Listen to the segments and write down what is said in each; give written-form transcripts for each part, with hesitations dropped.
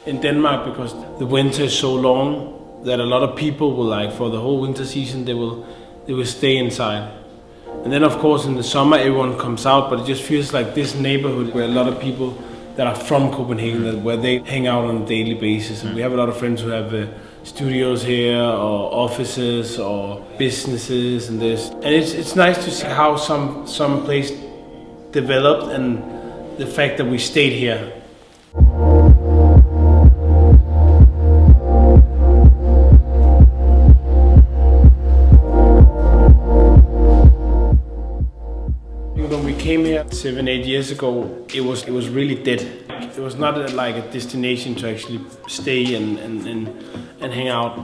in Denmark because the winter is so long that a lot of people will like for the whole winter season they will stay inside. And then of course in the summer everyone comes out, but it just feels like this neighborhood where a lot of people that are from Copenhagen, where they hang out on a daily basis. And we have a lot of friends who have studios here or offices or businesses and this. And it's nice to see how some place developed and the fact that we stayed here. When we came here 7-8 years ago, it was really dead. It was not like a destination to actually stay and hang out.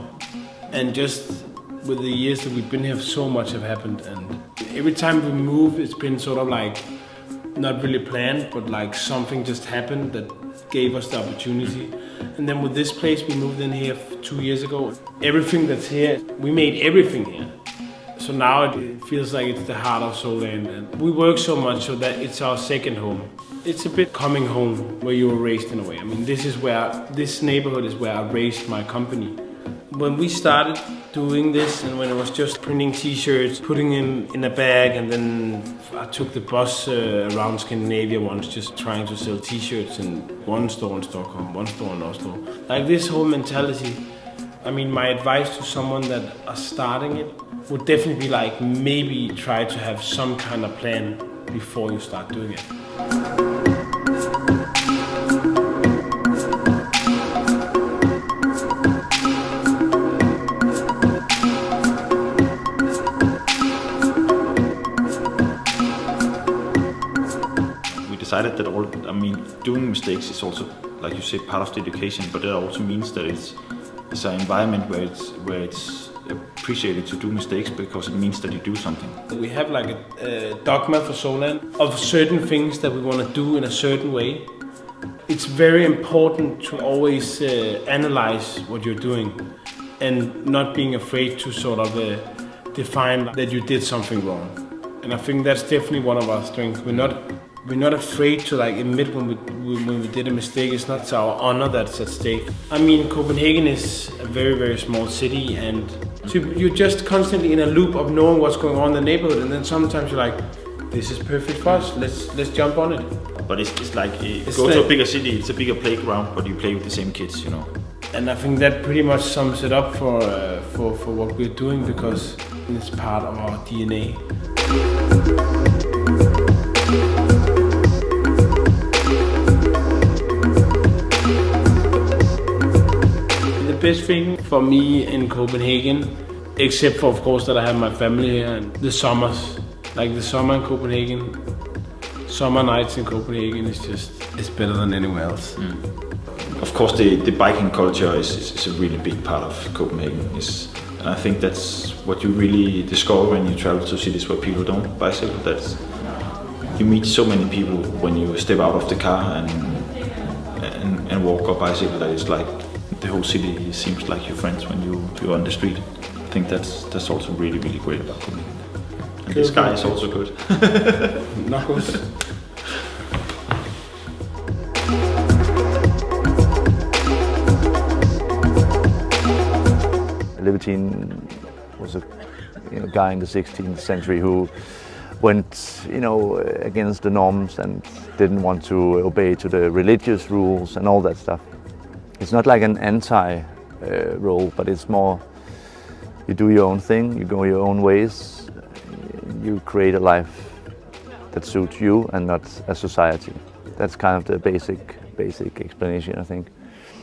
And just with the years that we've been here, so much have happened. And every time we move, it's been sort of like not really planned, but like something just happened that gave us the opportunity. And then with this place, we moved in here 2 years ago. Everything that's here, we made everything here. So now it feels like it's the heart of Soulland, and we work so much so that it's our second home. It's a bit coming home where you were raised in a way. I mean, this neighborhood is where I raised my company. When we started doing this, and when it was just printing t-shirts, putting in a bag, and then I took the bus around Scandinavia once, just trying to sell t-shirts in one store in Stockholm, one store in Oslo. Like this whole mentality, I mean, my advice to someone that are starting it would definitely be like, maybe try to have some kind of plan before you start doing it. We decided that doing mistakes is also, like you say, part of the education, but it also means that it's an environment where it's appreciated to do mistakes because it means that you do something. We have like a dogma for Soulland of certain things that we want to do in a certain way. It's very important to always analyze what you're doing and not being afraid to sort of define that you did something wrong. And I think that's definitely one of our strengths. We're not afraid to like admit when we did a mistake. It's not our honor that's at stake. I mean, Copenhagen is a very, very small city, and so you're just constantly in a loop of knowing what's going on in the neighborhood, and then sometimes you're like, this is perfect for us, let's jump on it. But it's like, go to a bigger city, it's a bigger playground, but you play with the same kids, you know. And I think that pretty much sums it up for what we're doing, because it's part of our DNA. The best thing for me in Copenhagen, except for of course that I have my family here, and the summers, like the summer in Copenhagen, summer nights in Copenhagen it's better than anywhere else. Of course the biking culture is a really big part of Copenhagen, and I think that's what you really discover when you travel to cities where people don't bicycle. That's, you meet so many people when you step out of the car and walk or bicycle, that it's like the whole city seems like your friends when you're on the street. I think that's also really, really great about Copenhagen. And the sky is also good. Knuckles. A libertine was a guy in the 16th century who went, against the norms and didn't want to obey to the religious rules and all that stuff. It's not like an anti-role, but it's more, you do your own thing, you go your own ways, you create a life that suits you and not a society. That's kind of the basic explanation, I think.